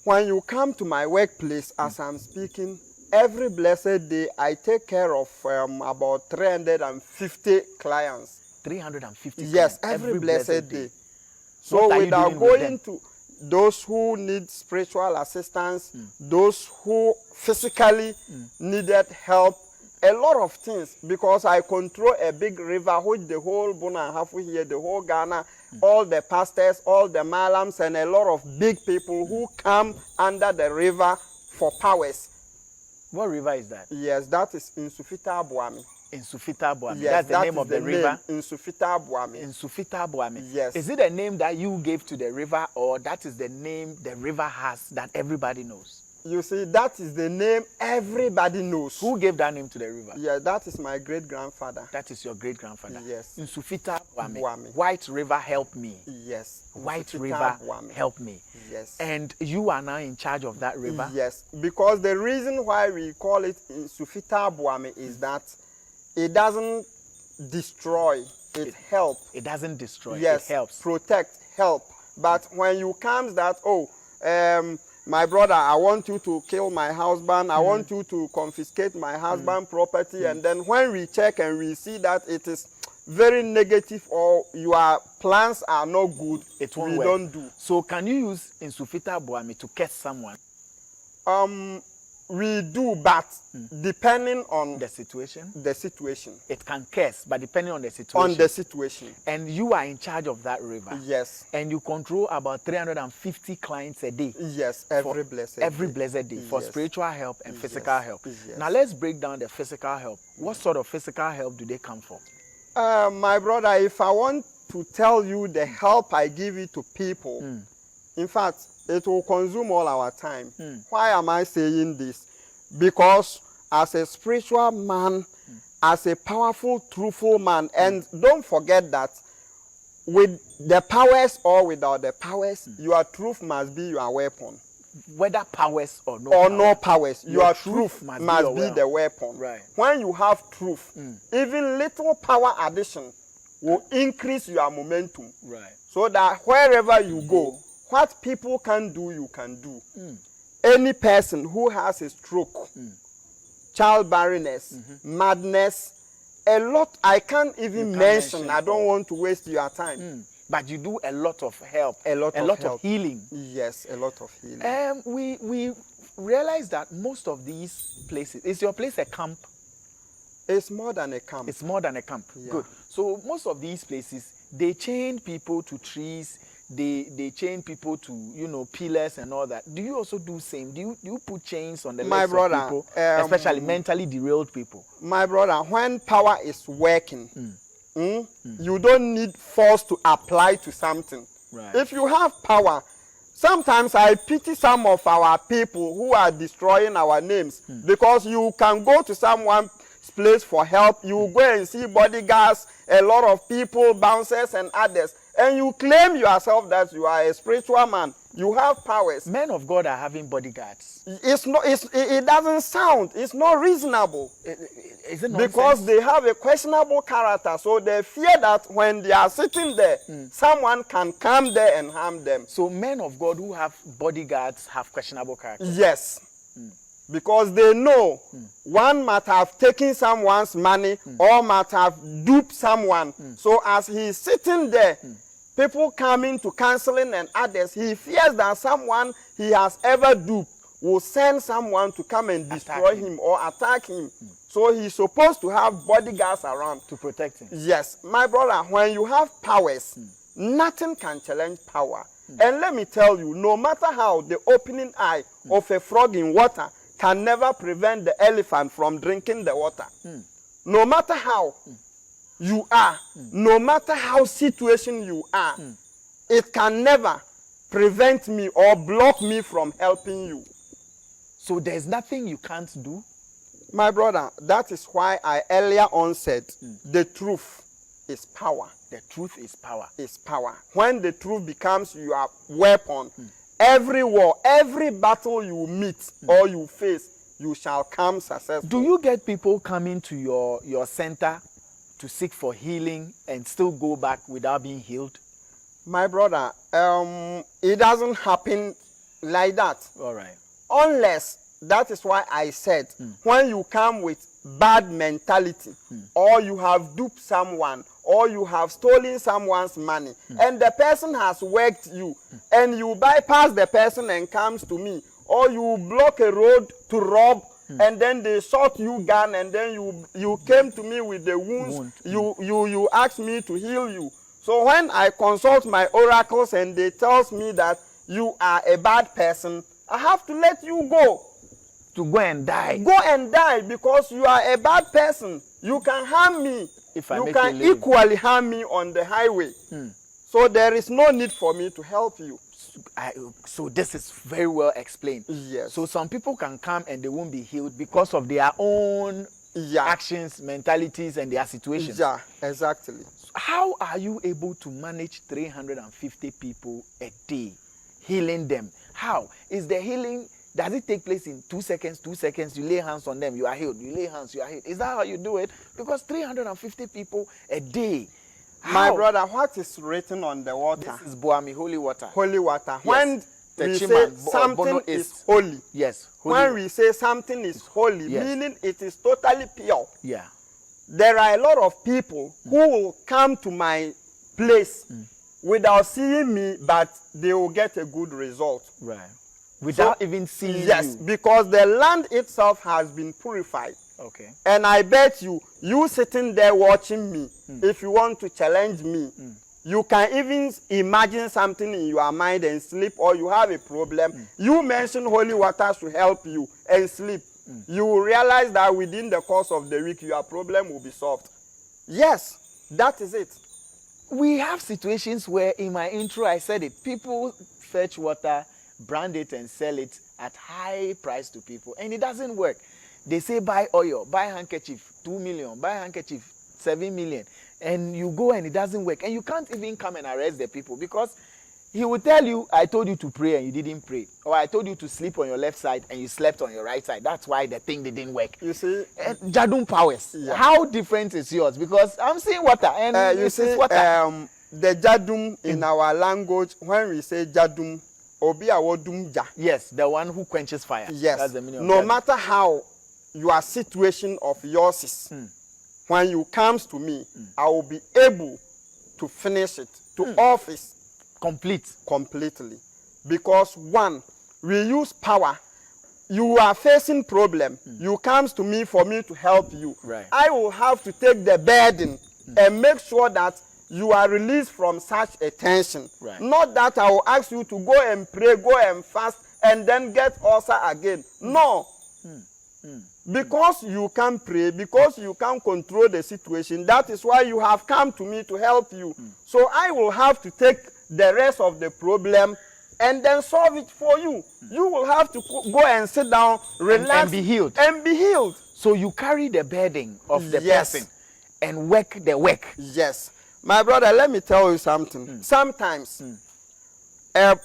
When you come to my workplace, as I'm speaking, every blessed day, I take care of about 350 clients. 350 Yes, clients every blessed day. What So are you without doing with going them? to those who need spiritual assistance, those who physically needed help, a lot of things, because I control a big river which the whole Bona and Hafu here, the whole Ghana, all the pastors, all the malams, and a lot of big people who come under the river for powers. What river is that? Yes, that is Nsufitaa Boame. Nsufitaa Boame. Yes, That's the name of the river. Nsufitaa Boame. Nsufitaa Boame. Yes. Is it a name that you gave to the river, or that is the name the river has that everybody knows? You see, that is the name everybody knows. Who gave that name to the river? Yeah, that is my great-grandfather. That is your great-grandfather? Yes. Nsufitaa Boame. Boame. White River, help me. Yes. White Nsufitaa River, Boame. help me. Yes. And you are now in charge of that river? Yes, because the reason why we call it Nsufitaa Boame is that it doesn't destroy, it helps. It doesn't destroy, Yes, it helps. protect, help. But when you comes that, my brother, I want you to kill my husband, I want you to confiscate my husband's property, and then when we check and we see that it is very negative or your plans are not good, we don't do. So can you use Nsufitaa Boame to curse someone? We do, but depending on The situation? the situation. It can curse, but depending on the situation. On the situation. And you are in charge of that river. Yes. And you control about 350 clients a day. Yes, every blessed day. For spiritual help and physical help. Yes. Now let's break down the physical help. What sort of physical help do they come for? My brother, if I want to tell you the help I give it to people, in fact, it will consume all our time. Why am I saying this? Because as a spiritual man, as a powerful, truthful man, and don't forget that with the powers or without the powers, your truth must be your weapon. Whether powers or no or powers. no powers, your truth must be the weapon. Right. When you have truth, even little power addition will increase your momentum. Right. So that wherever you go, what people can do, you can do. Any person who has a stroke, childbarrenness, madness, a lot, I can't even mention. I don't want to waste your time. But you do a lot of help. A lot of healing. Yes, a lot of healing. We realize that most of these places, is your place a camp? It's more than a camp. It's more than a camp. Yeah. Good. So most of these places, they chain people to trees. They chain people to pillars and all that. Do you also do same? Do you put chains on the legs of people, especially mentally derailed people? My brother, when power is working, you don't need force to apply to something. Right. If you have power, sometimes I pity some of our people who are destroying our names, because you can go to someone's place for help, you go and see bodyguards, a lot of people, bouncers and others, and you claim yourself that you are a spiritual man. You have powers. Men of God are having bodyguards. It doesn't sound. It's not reasonable. Is it nonsense? Because they have a questionable character. So they fear that when they are sitting there, someone can come there and harm them. So men of God who have bodyguards have questionable character. Yes. Because they know one might have taken someone's money or might have duped someone. So as he is sitting there, people coming to counseling and others, he fears that someone he has ever duped will send someone to come and destroy him or attack him. So he's supposed to have bodyguards around to protect him. Yes. My brother, when you have powers, nothing can challenge power. And let me tell you, no matter how the opening eye of a frog in water can never prevent the elephant from drinking the water. No matter how you are, no matter how situation you are, it can never prevent me or block me from helping you. So there's nothing you can't do? My brother, that is why I earlier on said the truth is power. The truth is power. Is power. When the truth becomes your weapon, every war, every battle you meet or you face, you shall come successful. Do you get people coming to your center to seek for healing and still go back without being healed? My brother, it doesn't happen Like that. All right. Unless, that is why I said, when you come with bad mentality, or you have duped someone, or you have stolen someone's money, and the person has worked you, and you bypass the person and comes to me, or you block a road to rob, and then they shot you gun, and then you came to me with the wounds, you asked me to heal you. So when I consult my oracles and they tells me that you are a bad person, I have to let you go. To go and die. Go and die, because you are a bad person. You can harm me. If I you make can you equally harm me on the highway. So there is no need for me to help you. So this is very well explained. Yes. So some people can come and they won't be healed because of their own actions, mentalities, and their situations. Yeah, exactly. How are you able to manage 350 people a day, healing them? How is the healing? Does it take place in 2 seconds? 2 seconds, you lay hands on them, you are healed. You lay hands, you are healed. Is that how you do it? Because 350 people a day. How? My brother, what is written on the water? This is Boame, holy water. Holy water. Yes. When we say something is holy. Yes. When we say something is holy, meaning it is totally pure. Yeah. There are a lot of people who will come to my place without seeing me, but they will get a good result. Right. Without even seeing you. Yes, because the land itself has been purified. Okay. And I bet you sitting there watching me, if you want to challenge me, you can even imagine something in your mind and sleep, or you have a problem. You mention holy water to help you and sleep. You will realize that within the course of the week, your problem will be solved. Yes, that is it. We have situations where, in my intro, I said it. People fetch water, brand it, and sell it at high price to people, and it doesn't work. They say buy oil, buy handkerchief, 2 million, buy handkerchief, 7 million, and you go and it doesn't work, and you can't even come and arrest the people, because he will tell you, I told you to pray and you didn't pray, or I told you to sleep on your left side and you slept on your right side. That's why the thing didn't work. You see, Gyadum powers. Yeah. How different is yours? Because I'm seeing water, and you see, water. The Gyadum in our language, when we say Gyadum, obi awodum ja. Yes, the one who quenches fire. Yes. That's the meaning of no Gyadum. matter how your situation of yours is, when you comes to me, I will be able to finish it to office completely. Because one, we use power. You are facing problem. You comes to me for me to help you. Right. I will have to take the burden and make sure that you are released from such a tension. Right. Not that I will ask you to go and pray, go and fast, and then get ulcer again. No. Because you can pray, because you can control the situation, that is why you have come to me to help you. So I will have to take the rest of the problem and then solve it for you. You will have to go and sit down, relax, and be healed. And be healed. So you carry the burden of the person and work the work. Yes. My brother, let me tell you something. Sometimes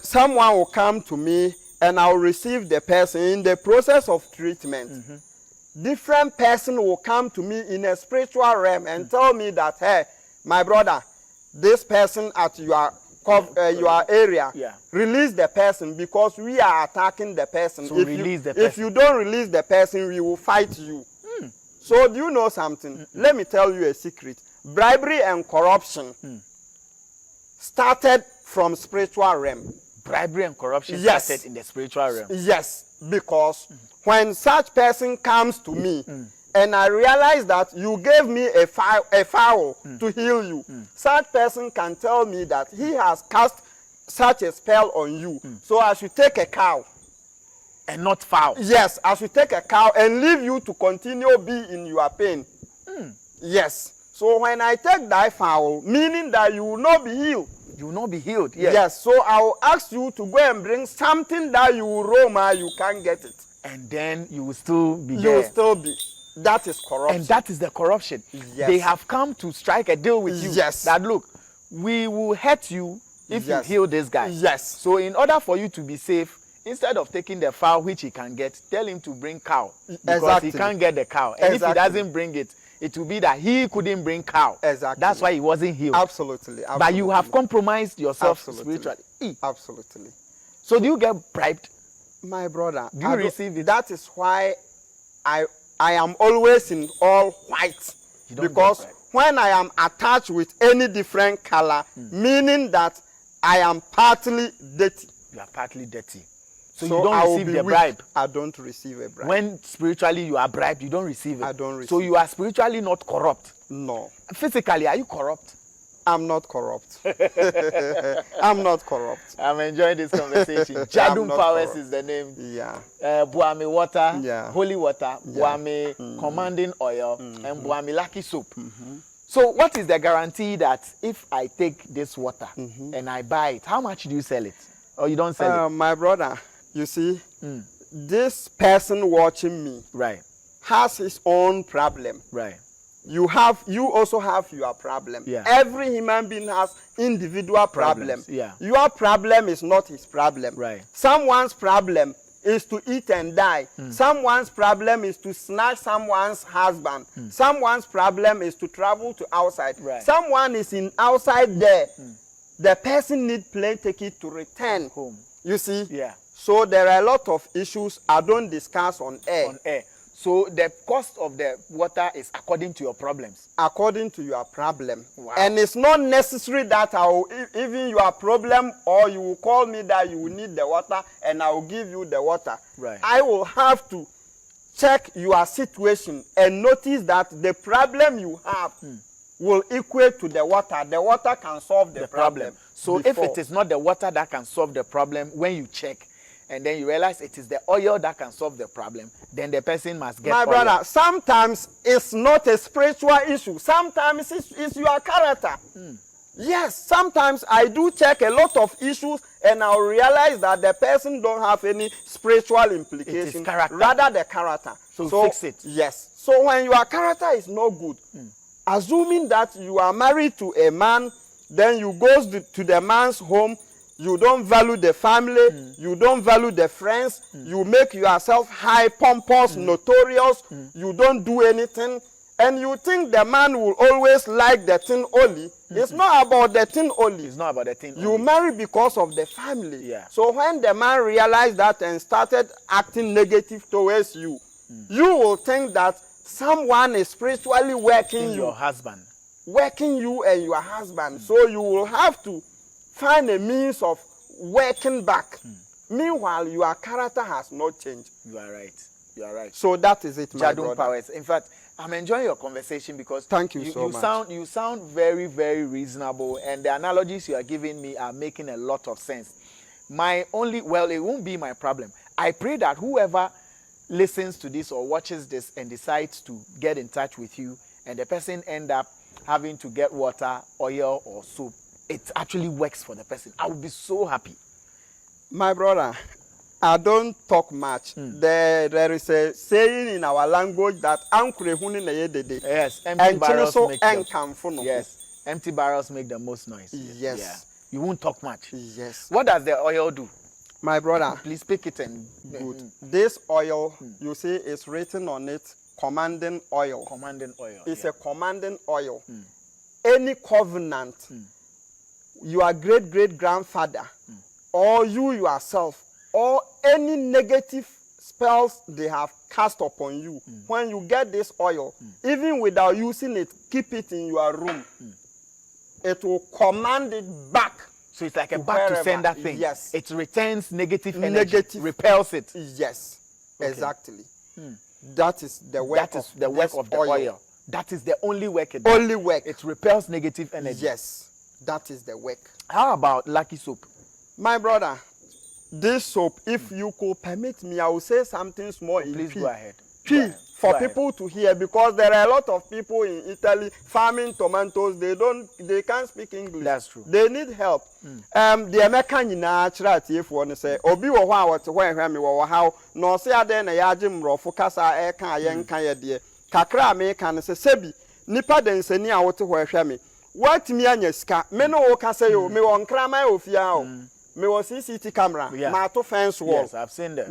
someone will come to me and I will receive the person in the process of treatment. Different person will come to me in a spiritual realm and tell me that, hey, my brother, this person at your area, release the person because we are attacking the person. So if you don't release the person, we will fight you. So do you know something? Let me tell you a secret. Bribery and corruption started from spiritual realm. Bribery and corruption started in the spiritual realm. Yes, because when such person comes to me and I realize that you gave me a fowl to heal you, such person can tell me that he has cast such a spell on you. So I should take a cow. And not fowl. Yes, I should take a cow and leave you to continue be in your pain. Yes. So when I take that fowl, meaning that you will not be healed. You will not be healed. Yes. Yes. So I will ask you to go and bring something that you will roam, you can't get it. And then you will still be there. You will still be. That is corruption. And that is the corruption. Yes. They have come to strike a deal with you. Yes. That look, we will hurt you if you heal this guy. Yes. So in order for you to be safe, instead of taking the fowl which he can get, tell him to bring cow. Because he can't get the cow. And if he doesn't bring it, it will be that he couldn't bring cow. Exactly. That's why he wasn't healed. Absolutely. But you have compromised yourself spiritually. Absolutely. So do you get bribed? My brother, do you receive it? That is why I am always in all white. Because when I am attached with any different color, meaning that I am partly dirty. You are partly dirty. So you don't receive the bribe. I don't receive a bribe. When spiritually you are bribed, you don't receive it. I don't receive. So you are spiritually not corrupt. No. Physically, are you corrupt? I'm not corrupt. I'm not corrupt. I'm enjoying this conversation. Gyadum Powers is the name. Yeah. Boame water, yeah. holy water, Boame commanding oil, and Boame lucky soap. So what is the guarantee that if I take this water and I buy it, how much do you sell it? Or you don't sell it? My brother, you see, this person watching me has his own problem. Right. You also have your problem. Yeah. Every human being has individual problems. Yeah. Your problem is not his problem. Right. Someone's problem is to eat and die. Someone's problem is to snatch someone's husband. Someone's problem is to travel to outside. Right. Someone is in outside there. The person needs plane ticket to return home. You see? Yeah. So there are a lot of issues I don't discuss on air. On air. So the cost of the water is according to your problems. According to your problem. Wow. And it's not necessary that I will, even your problem, or you will call me that you will need the water and I will give you the water. Right. I will have to check your situation and notice that the problem you have will equate to the water. The water can solve the problem. So if it is not the water that can solve the problem, when you check, and then you realize it is the oil that can solve the problem, then the person must get My oil. brother, sometimes it's not a spiritual issue. Sometimes it's your character. Yes, sometimes I do check a lot of issues and I'll realize that the person don't have any spiritual implication. It is character. Rather the character. So fix it. Yes. So when your character is not good, assuming that you are married to a man, then you go to the man's home, you don't value the family, you don't value the friends, you make yourself high, pompous, notorious, you don't do anything, and you think the man will always like the thing only. It's not about the thing only. It's not about the thing You only. marry because of the family. Yeah. So when the man realized that and started acting negative towards you, you will think that someone is spiritually working Your husband. Working you and your husband. So you will have to find a means of working back. Meanwhile, your character has not changed. You are right. You are right. So that is it, my Gyadum brother. Powers. In fact, I'm enjoying your conversation because thank you so much. You sound very, very reasonable, and the analogies you are giving me are making a lot of sense. It won't be my problem. I pray that whoever listens to this or watches this and decides to get in touch with you, and the person end up having to get water, oil, or soap, it actually works for the person. I would be so happy. My brother, I don't talk much. There is a saying in our language that yes, empty barrels make the most noise. Yes. Yeah. You won't talk much. Yes. What does the oil do? My brother, please pick it and good. This oil, you see, is written on it, commanding oil. Commanding oil. It's a commanding oil. Any covenant, your great-great-grandfather, or you yourself, or any negative spells they have cast upon you, when you get this oil, even without using it, keep it in your room. It will command it back. So it's like a back to sender thing. Yes. It returns negative energy, repels it. Yes, exactly. That is the work of the oil. That is the only work it does. Only work. It repels negative energy. Yes, that is the work. How about lucky soap? My brother, this soap, if you could permit me, I will say something small in Please go ahead. For people to hear, because there are a lot of people in Italy farming tomatoes. They can't speak English. That's true. They need help. The American chat if one say obi wo ho a wote ho ehwe me wo how no se ade na ya agye mrofo kasa e kan ye nkan ye de kakra me kan se sebi nipa densani a wote ho ehwe me watimi anya sika me no wo kasa yo me wo nkrama ofia o me wo CCTV camera ma to fence wall. Yes, I've seen that.